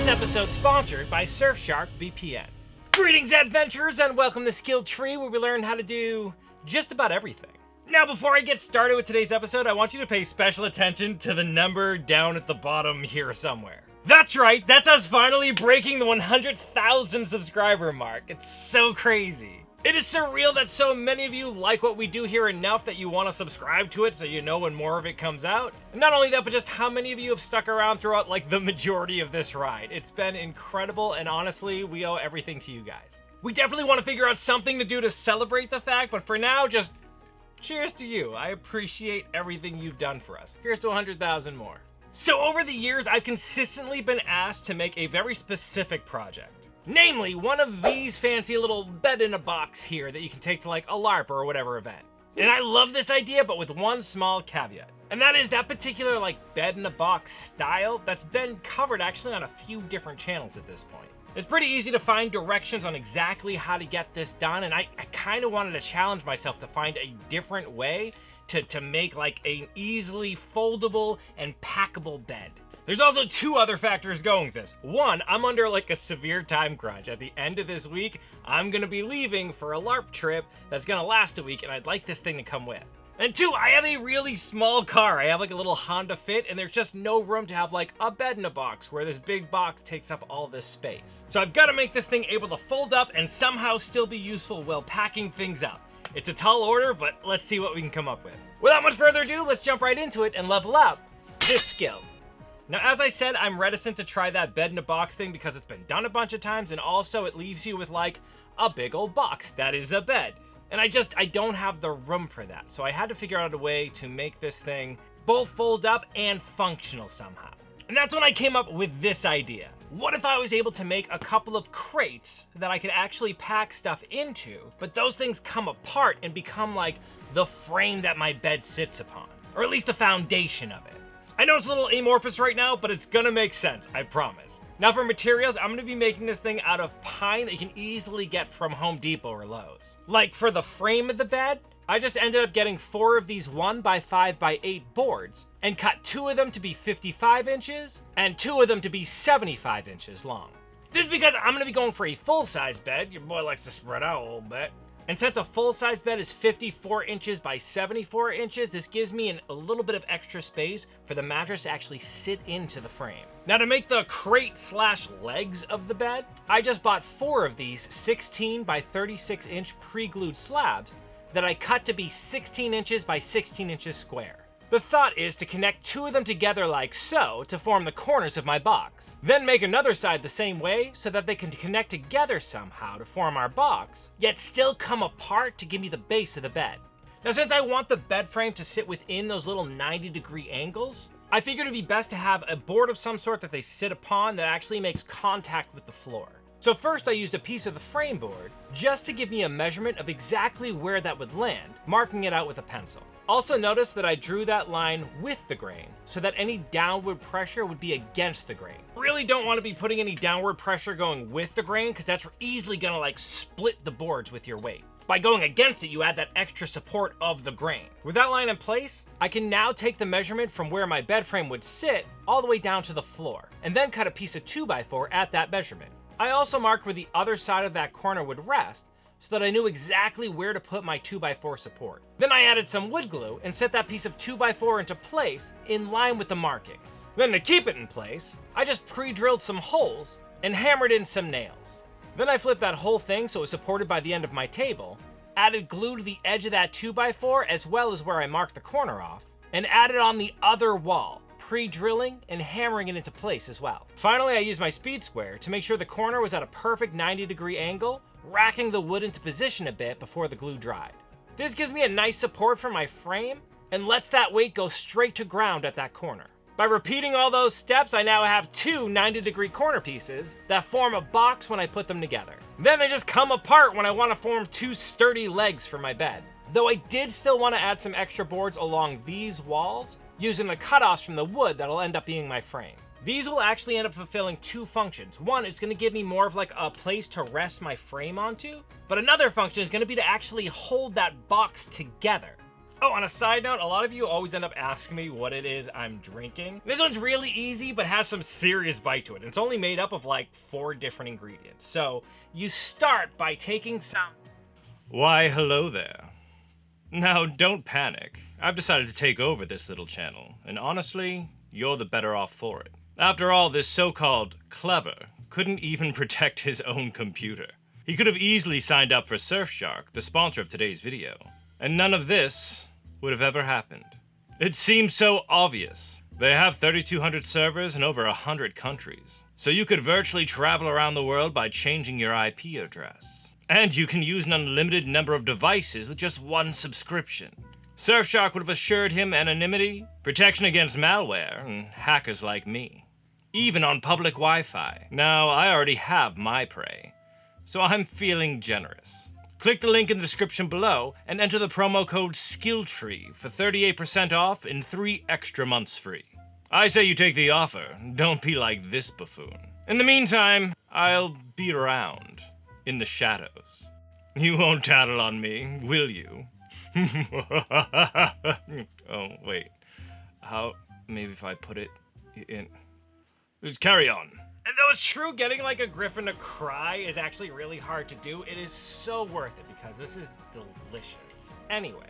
episode sponsored by Surfshark VPN. Greetings, adventurers, and welcome to Skill Tree, where we learn how to do just about everything. Now, before I get started with today's episode, I want you to pay special attention to the number down at the bottom here somewhere. That's right, that's us finally breaking the 100,000 subscriber mark. It's so crazy. It is surreal that so many of you like what we do here enough that you want to subscribe to it so you know when more of it comes out. And not only that, but just how many of you have stuck around throughout like the majority of this ride. It's been incredible, and honestly, we owe everything to you guys. We definitely want to figure out something to do to celebrate the fact, but for now, just cheers to you. I appreciate everything you've done for us. Here's to 100,000 more. So over the years, I've consistently been asked to make a very specific project. Namely, one of these fancy little bed-in-a-box here that you can take to like a LARP or whatever event. And I love this idea, but with one small caveat. And that is that particular like bed-in-a-box style that's been covered actually on a few different channels at this point. It's pretty easy to find directions on exactly how to get this done, and I kind of wanted to challenge myself to find a different way to make like an easily foldable and packable bed. There's also two other factors going with this. One, I'm under like a severe time crunch. At the end of this week, I'm gonna be leaving for a LARP trip that's gonna last a week, and I'd like this thing to come with. And two, I have a really small car. I have like a little Honda Fit, and there's just no room to have like a bed in a box where this big box takes up all this space. So I've got to make this thing able to fold up and somehow still be useful while packing things up. It's a tall order, but let's see what we can come up with. Without much further ado, let's jump right into it and level up this skill. Now, as I said, I'm reticent to try that bed in a box thing because it's been done a bunch of times, and also it leaves you with like a big old box that is a bed. And I don't have the room for that. So I had to figure out a way to make this thing both fold up and functional somehow. And that's when I came up with this idea. What if I was able to make a couple of crates that I could actually pack stuff into, but those things come apart and become like the frame that my bed sits upon, or at least the foundation of it. I know it's a little amorphous right now, but it's gonna make sense, I promise. Now for materials, I'm gonna be making this thing out of pine that you can easily get from Home Depot or Lowe's. Like for the frame of the bed, I just ended up getting 4 of these 1x5x8 boards and cut 2 of them to be 55 inches and 2 of them to be 75 inches long. This is because I'm gonna be going for a full-size bed. Your boy likes to spread out a little bit. And since a full-size bed is 54 inches by 74 inches, this gives me a little bit of extra space for the mattress to actually sit into the frame. Now to make the crate/legs of the bed, I just bought 4 of these 16 by 36 inch pre-glued slabs that I cut to be 16 inches by 16 inches square. The thought is to connect 2 of them together like so to form the corners of my box. Then make another side the same way so that they can connect together somehow to form our box, yet still come apart to give me the base of the bed. Now since I want the bed frame to sit within those little 90-degree angles, I figured it'd be best to have a board of some sort that they sit upon that actually makes contact with the floor. So first I used a piece of the frame board just to give me a measurement of exactly where that would land, marking it out with a pencil. Also notice that I drew that line with the grain so that any downward pressure would be against the grain. Really don't want to be putting any downward pressure going with the grain because that's easily gonna like split the boards with your weight. By going against it, you add that extra support of the grain. With that line in place, I can now take the measurement from where my bed frame would sit all the way down to the floor, and then cut a piece of 2x4 at that measurement. I also marked where the other side of that corner would rest so that I knew exactly where to put my 2x4 support. Then I added some wood glue and set that piece of 2x4 into place in line with the markings. Then to keep it in place, I just pre-drilled some holes and hammered in some nails. Then I flipped that whole thing so it was supported by the end of my table, added glue to the edge of that 2x4 as well as where I marked the corner off, and added on the other wall, pre-drilling and hammering it into place as well. Finally, I used my speed square to make sure the corner was at a perfect 90-degree angle, racking the wood into position a bit before the glue dried. This gives me a nice support for my frame and lets that weight go straight to ground at that corner. By repeating all those steps, I now have 2 90-degree corner pieces that form a box when I put them together. Then they just come apart when I want to form 2 sturdy legs for my bed. Though I did still want to add some extra boards along these walls, using the cutoffs from the wood that'll end up being my frame. These will actually end up fulfilling 2 functions. One, it's going to give me more of like a place to rest my frame onto, but another function is going to be to actually hold that box together. Oh, on a side note, a lot of you always end up asking me what it is I'm drinking. This one's really easy, but has some serious bite to it. It's only made up of like 4 different ingredients. So you start by taking some... Why, hello there. Now, don't panic. I've decided to take over this little channel, and honestly, you're the better off for it. After all, this so-called clever couldn't even protect his own computer. He could have easily signed up for Surfshark, the sponsor of today's video, and none of this would have ever happened. It seems so obvious. They have 3,200 servers in over 100 countries, so you could virtually travel around the world by changing your IP address. And you can use an unlimited number of devices with just 1 subscription. Surfshark would have assured him anonymity, protection against malware, and hackers like me. Even on public Wi-Fi. Now, I already have my prey, so I'm feeling generous. Click the link in the description below and enter the promo code SKILLTREE for 38% off and 3 extra months free. I say you take the offer, don't be like this buffoon. In the meantime, I'll be around in the shadows. You won't tattle on me, will you? Oh, wait. How, maybe if I put it in... Just carry on. And though it's true getting like a griffin to cry is actually really hard to do, it is so worth it because this is delicious. Anyways,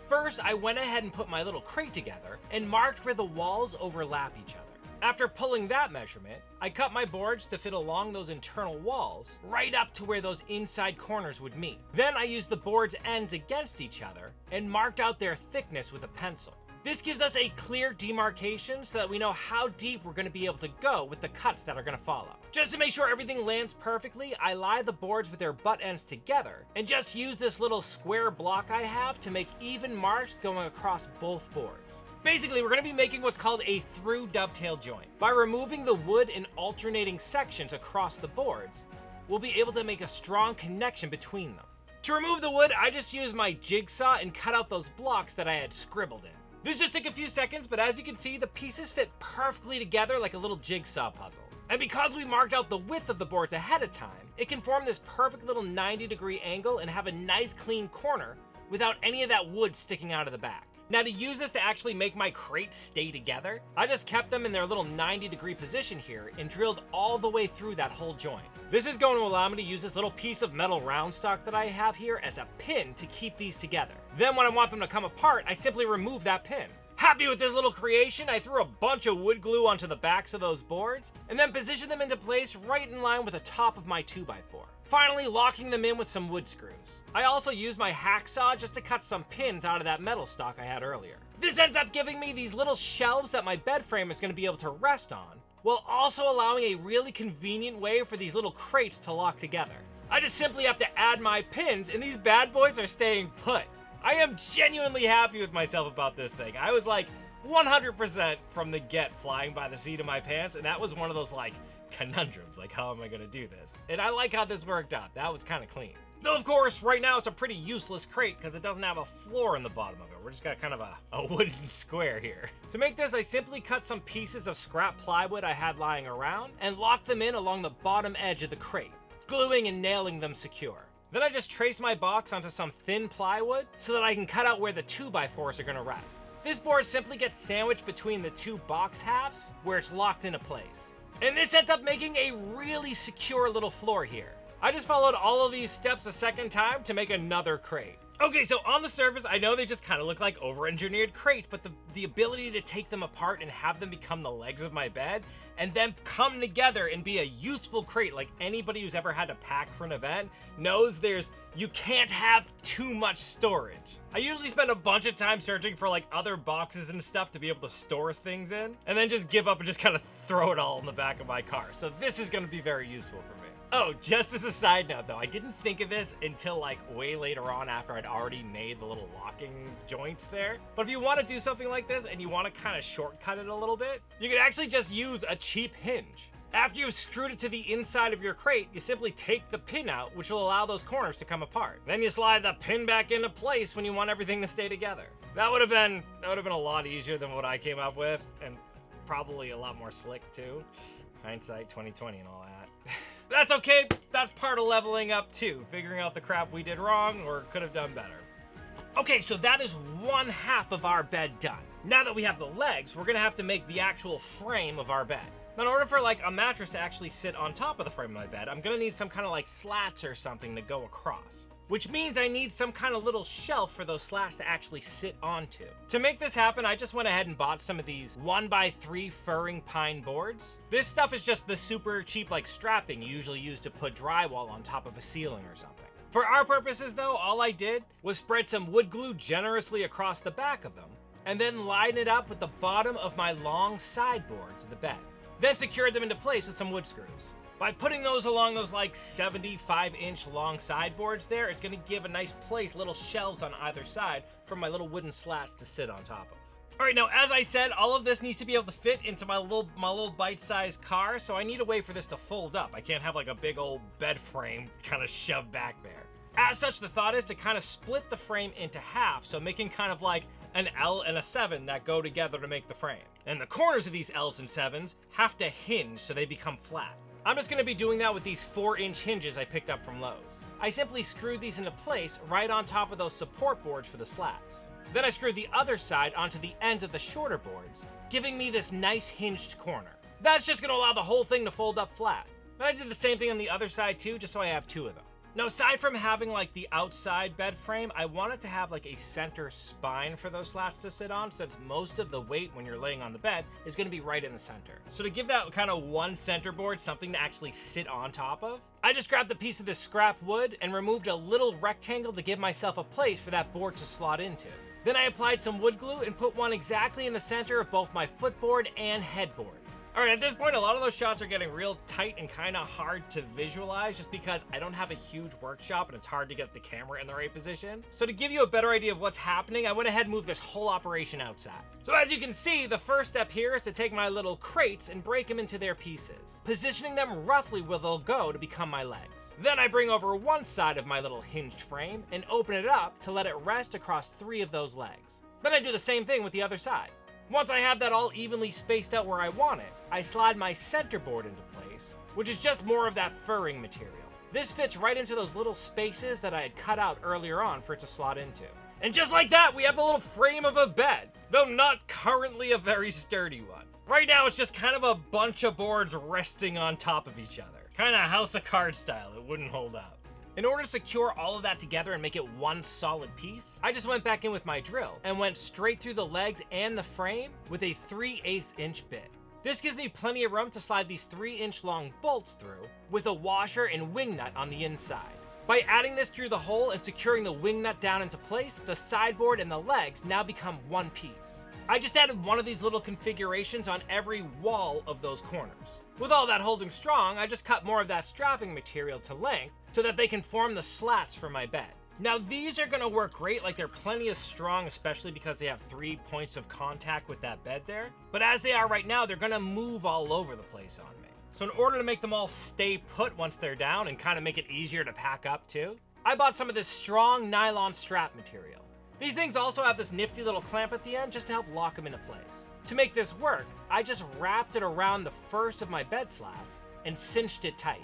first I went ahead and put my little crate together and marked where the walls overlap each other. After pulling that measurement, I cut my boards to fit along those internal walls, right up to where those inside corners would meet. Then I used the board's ends against each other and marked out their thickness with a pencil. This gives us a clear demarcation so that we know how deep we're going to be able to go with the cuts that are going to follow. Just to make sure everything lands perfectly, I lie the boards with their butt ends together and just use this little square block I have to make even marks going across both boards. Basically, we're going to be making what's called a through dovetail joint. By removing the wood in alternating sections across the boards, we'll be able to make a strong connection between them. To remove the wood, I just used my jigsaw and cut out those blocks that I had scribbled in. This just took a few seconds, but as you can see, the pieces fit perfectly together like a little jigsaw puzzle. And because we marked out the width of the boards ahead of time, it can form this perfect little 90-degree angle and have a nice clean corner without any of that wood sticking out of the back. Now, to use this to actually make my crates stay together, I just kept them in their little 90-degree position here and drilled all the way through that whole joint. This is going to allow me to use this little piece of metal round stock that I have here as a pin to keep these together. Then when I want them to come apart, I simply remove that pin. Happy with this little creation, I threw a bunch of wood glue onto the backs of those boards and then positioned them into place right in line with the top of my 2x4. Finally, locking them in with some wood screws. I also used my hacksaw just to cut some pins out of that metal stock I had earlier. This ends up giving me these little shelves that my bed frame is going to be able to rest on, while also allowing a really convenient way for these little crates to lock together. I just simply have to add my pins and these bad boys are staying put. I am genuinely happy with myself about this thing. I was like 100% from the get flying by the seat of my pants, and that was one of those like conundrums, like how am I gonna do this? And I like how this worked out. That was kind of clean. Though of course, right now it's a pretty useless crate because it doesn't have a floor in the bottom of it. We're just got kind of a wooden square here. To make this, I simply cut some pieces of scrap plywood I had lying around and locked them in along the bottom edge of the crate, gluing and nailing them secure. Then I just trace my box onto some thin plywood so that I can cut out where the 2x4s are gonna rest. This board simply gets sandwiched between the 2 box halves where it's locked into place. And this ends up making a really secure little floor here. I just followed all of these steps a second time to make another crate. Okay, so on the surface, I know they just kind of look like over-engineered crates, but the ability to take them apart and have them become the legs of my bed, and then come together and be a useful crate like anybody who's ever had to pack for an event knows you can't have too much storage. I usually spend a bunch of time searching for like other boxes and stuff to be able to store things in, and then just give up and just kind of throw it all in the back of my car. So this is going to be very useful for me. Oh, just as a side note though, I didn't think of this until like way later on after I'd already made the little locking joints there. But if you want to do something like this and you want to kind of shortcut it a little bit, you can actually just use a cheap hinge. After you've screwed it to the inside of your crate, you simply take the pin out, which will allow those corners to come apart. Then you slide the pin back into place when you want everything to stay together. That would have been a lot easier than what I came up with, and probably a lot more slick too. Hindsight 2020 and all that. That's okay, that's part of leveling up too, figuring out the crap we did wrong or could have done better. Okay, so that is one half of our bed done. Now that we have the legs, we're gonna have to make the actual frame of our bed. Now, in order for like a mattress to actually sit on top of the frame of my bed, I'm gonna need some kind of like slats or something to go across. Which means I need some kind of little shelf for those slats to actually sit onto. To make this happen, I just went ahead and bought some of these 1x3 furring pine boards. This stuff is just the super cheap like strapping you usually use to put drywall on top of a ceiling or something. For our purposes though, all I did was spread some wood glue generously across the back of them, and then line it up with the bottom of my long sideboards of the bed. Then secured them into place with some wood screws. By putting those along those like 75-inch long sideboards there, it's gonna give a nice place, little shelves on either side for my little wooden slats to sit on top of. All right, now as I said, all of this needs to be able to fit into my little bite-sized car, so I need a way for this to fold up. I can't have like a big old bed frame kind of shoved back there. As such, the thought is to kind of split the frame into half, so making kind of like an L and a 7 that go together to make the frame. And the corners of these L's and 7s have to hinge so they become flat. I'm just gonna be doing that with these 4-inch hinges I picked up from Lowe's. I simply screwed these into place right on top of those support boards for the slats. Then I screwed the other side onto the ends of the shorter boards, giving me this nice hinged corner. That's just gonna allow the whole thing to fold up flat. Then I did the same thing on the other side too, just so I have 2 of them. Now, aside from having like the outside bed frame, I wanted to have like a center spine for those slats to sit on, since most of the weight when you're laying on the bed is gonna be right in the center. So to give that kind of one center board something to actually sit on top of, I just grabbed a piece of this scrap wood and removed a little rectangle to give myself a place for that board to slot into. Then I applied some wood glue and put one exactly in the center of both my footboard and headboard. All right, at this point, a lot of those shots are getting real tight and kind of hard to visualize just because I don't have a huge workshop and it's hard to get the camera in the right position. So to give you a better idea of what's happening, I went ahead and moved this whole operation outside. So as you can see, the first step here is to take my little crates and break them into their pieces, positioning them roughly where they'll go to become my legs. Then I bring over one side of my little hinged frame and open it up to let it rest across 3 of those legs. Then I do the same thing with the other side. Once I have that all evenly spaced out where I want it, I slide my center board into place, which is just more of that furring material. This fits right into those little spaces that I had cut out earlier on for it to slot into. And just like that, we have the little frame of a bed, though not currently a very sturdy one. Right now, it's just kind of a bunch of boards resting on top of each other. Kind of House of Cards style, it wouldn't hold up. In order to secure all of that together and make it one solid piece, I just went back in with my drill and went straight through the legs and the frame with a 3/8 inch bit. This gives me plenty of room to slide these 3-inch long bolts through with a washer and wing nut on the inside. By adding this through the hole and securing the wing nut down into place, the sideboard and the legs now become one piece. I just added one of these little configurations on every wall of those corners. With all that holding strong, I just cut more of that strapping material to length so that they can form the slats for my bed. Now these are gonna work great, like they're plenty of strong, especially because they have 3 points of contact with that bed there. But as they are right now, they're gonna move all over the place on me. So in order to make them all stay put once they're down and kind of make it easier to pack up too, I bought some of this strong nylon strap material. These things also have this nifty little clamp at the end just to help lock them into place. To make this work, I just wrapped it around the first of my bed slats and cinched it tight.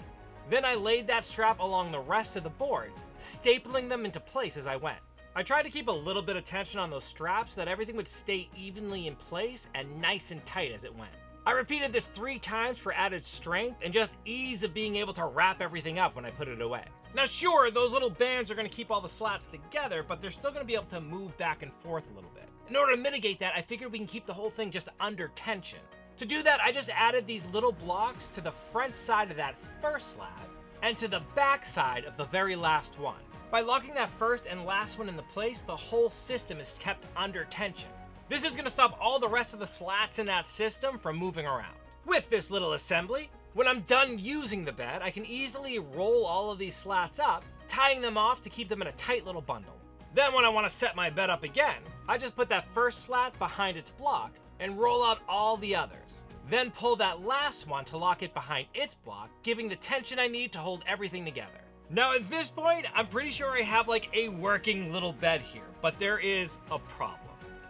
Then I laid that strap along the rest of the boards, stapling them into place as I went. I tried to keep a little bit of tension on those straps so that everything would stay evenly in place and nice and tight as it went. I repeated this 3 times for added strength and just ease of being able to wrap everything up when I put it away. Now sure, those little bands are going to keep all the slats together, but they're still going to be able to move back and forth a little bit. In order to mitigate that, I figured we can keep the whole thing just under tension. To do that, I just added these little blocks to the front side of that first slab and to the back side of the very last one. By locking that first and last one into place, the whole system is kept under tension. This is going to stop all the rest of the slats in that system from moving around. With this little assembly, when I'm done using the bed, I can easily roll all of these slats up, tying them off to keep them in a tight little bundle. Then when I want to set my bed up again, I just put that first slat behind its block and roll out all the others. Then pull that last one to lock it behind its block, giving the tension I need to hold everything together. Now at this point, I'm pretty sure I have like a working little bed here, but there is a problem.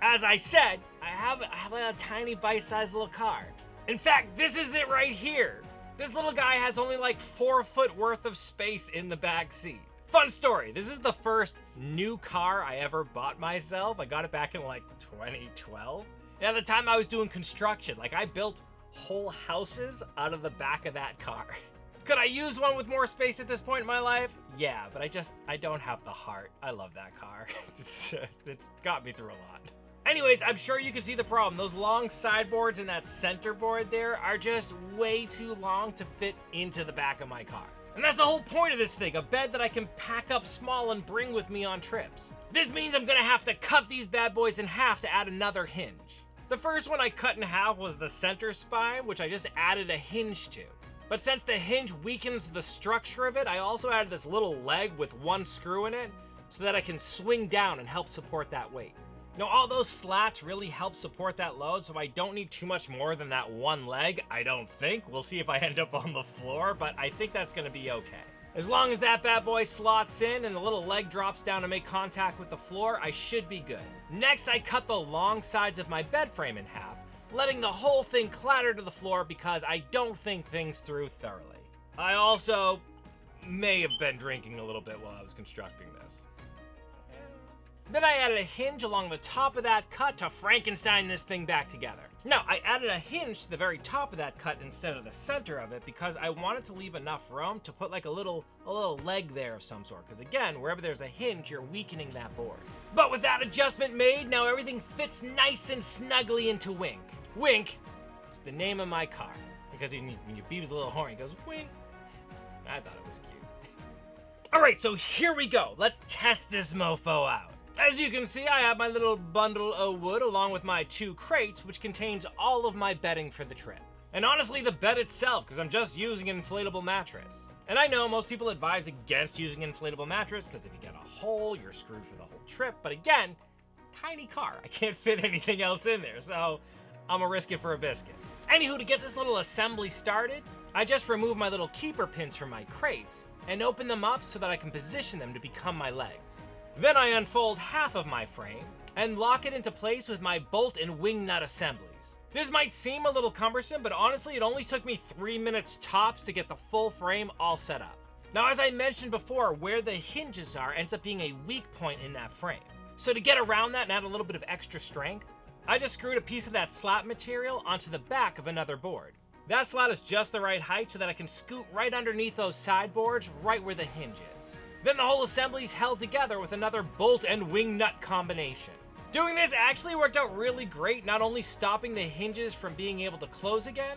As I said, I have a tiny bite-sized little car. In fact, this is it right here. This little guy has only like 4 foot worth of space in the back seat. Fun story, this is the first new car I ever bought myself. I got it back in like 2012. And at the time I was doing construction. Like I built whole houses out of the back of that car. Could I use one with more space at this point in my life? Yeah, but I don't have the heart. I love that car. It's got me through a lot. Anyways, I'm sure you can see the problem. Those long sideboards and that center board there are just way too long to fit into the back of my car. And that's the whole point of this thing, a bed that I can pack up small and bring with me on trips. This means I'm gonna have to cut these bad boys in half to add another hinge. The first one I cut in half was the center spine, which I just added a hinge to. But since the hinge weakens the structure of it, I also added this little leg with one screw in it so that I can swing down and help support that weight. Now all those slats really help support that load, so I don't need too much more than that one leg, I don't think. We'll see if I end up on the floor, but I think that's gonna be okay. As long as that bad boy slots in and the little leg drops down to make contact with the floor, I should be good. Next, I cut the long sides of my bed frame in half, letting the whole thing clatter to the floor because I don't think things through thoroughly. I also may have been drinking a little bit while I was constructing this. Then I added a hinge along the top of that cut to Frankenstein this thing back together. Now, I added a hinge to the very top of that cut instead of the center of it because I wanted to leave enough room to put like a little leg there of some sort. Because again, wherever there's a hinge, you're weakening that board. But with that adjustment made, now everything fits nice and snugly into Wink. Wink is the name of my car. Because when you beep his little horn, he goes, Wink. I thought it was cute. All right, so here we go. Let's test this mofo out. As you can see, I have my little bundle of wood along with my 2 crates, which contains all of my bedding for the trip. And honestly, the bed itself, because I'm just using an inflatable mattress. And I know most people advise against using an inflatable mattress, because if you get a hole, you're screwed for the whole trip. But again, tiny car. I can't fit anything else in there, so I'm gonna risk it for a biscuit. Anywho, to get this little assembly started, I just remove my little keeper pins from my crates and open them up so that I can position them to become my legs. Then I unfold half of my frame and lock it into place with my bolt and wing nut assemblies. This might seem a little cumbersome, but honestly it only took me 3 minutes tops to get the full frame all set up. Now as I mentioned before, where the hinges are ends up being a weak point in that frame. So to get around that and add a little bit of extra strength, I just screwed a piece of that slat material onto the back of another board. That slat is just the right height so that I can scoot right underneath those sideboards right where the hinge is. Then the whole assembly is held together with another bolt and wing nut combination. Doing this actually worked out really great, not only stopping the hinges from being able to close again,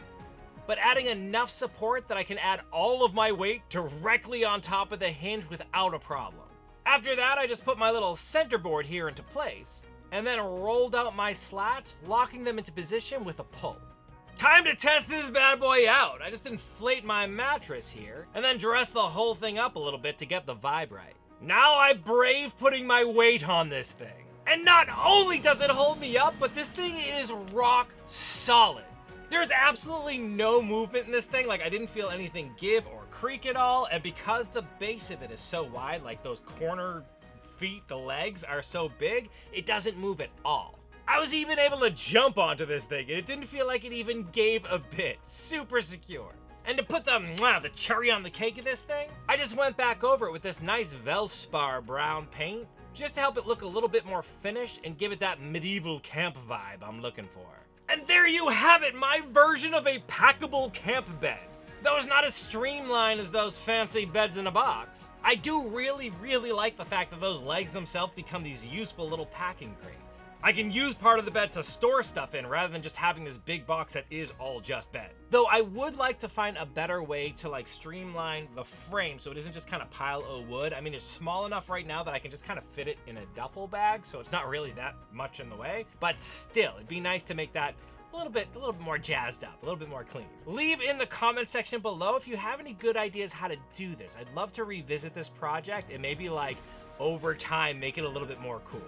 but adding enough support that I can add all of my weight directly on top of the hinge without a problem. After that, I just put my little center board here into place, and then rolled out my slats, locking them into position with a pull. Time to test this bad boy out. I just inflate my mattress here, and then dress the whole thing up a little bit to get the vibe right. Now I brave putting my weight on this thing. And not only does it hold me up, but this thing is rock solid. There's absolutely no movement in this thing, like I didn't feel anything give or creak at all, and because the base of it is so wide, like those corner feet, the legs are so big, it doesn't move at all. I was even able to jump onto this thing, and it didn't feel like it even gave a bit. Super secure. And to put the cherry on the cake of this thing, I just went back over it with this nice Velspar brown paint, just to help it look a little bit more finished and give it that medieval camp vibe I'm looking for. And there you have it, my version of a packable camp bed. Though it's not as streamlined as those fancy beds in a box, I do really like the fact that those legs themselves become these useful little packing crates. I can use part of the bed to store stuff in rather than just having this big box that is all just bed. Though I would like to find a better way to like streamline the frame so it isn't just kind of pile of wood. I mean, it's small enough right now that I can just kind of fit it in a duffel bag, so it's not really that much in the way. But still, it'd be nice to make that a little bit more jazzed up, a little bit more clean. Leave in the comment section below if you have any good ideas how to do this. I'd love to revisit this project and maybe like over time make it a little bit more cool.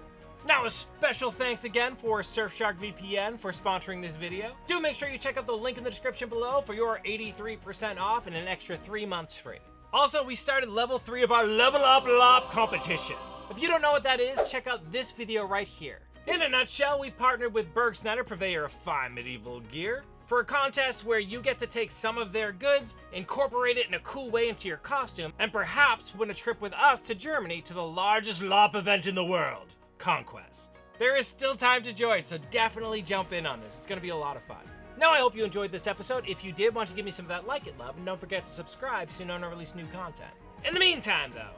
Now a special thanks again for Surfshark VPN for sponsoring this video. Do make sure you check out the link in the description below for your 83% off and an extra 3 months free. Also, we started level 3 of our Level Up LARP competition. If you don't know what that is, check out this video right here. In a nutshell, we partnered with Berg Snyder, purveyor of fine medieval gear, for a contest where you get to take some of their goods, incorporate it in a cool way into your costume, and perhaps win a trip with us to Germany to the largest LARP event in the world, Conquest. There is still time to join, so definitely jump in on this. It's going to be a lot of fun. Now, I hope you enjoyed this episode. If you did, why don't you give me some of that like it love, and don't forget to subscribe so you know when I release new content. In the meantime, though,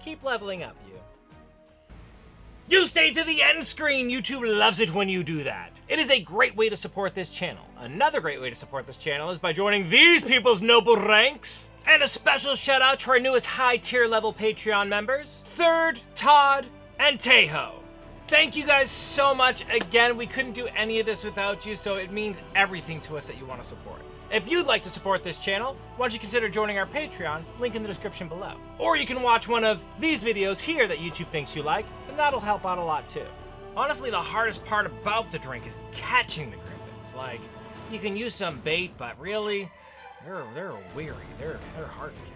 keep leveling up, you. You stay to the end screen! YouTube loves it when you do that. It is a great way to support this channel. Another great way to support this channel is by joining these people's noble ranks. And a special shout out to our newest high tier level Patreon members, Third, Todd, and Tejo. Thank you guys so much. Again, we couldn't do any of this without you, so it means everything to us that you want to support. If you'd like to support this channel, why don't you consider joining our Patreon, link in the description below. Or you can watch one of these videos here that YouTube thinks you like, and that'll help out a lot too. Honestly, the hardest part about the drink is catching the griffins. Like, you can use some bait, but really, they're weary. They're hard to catch.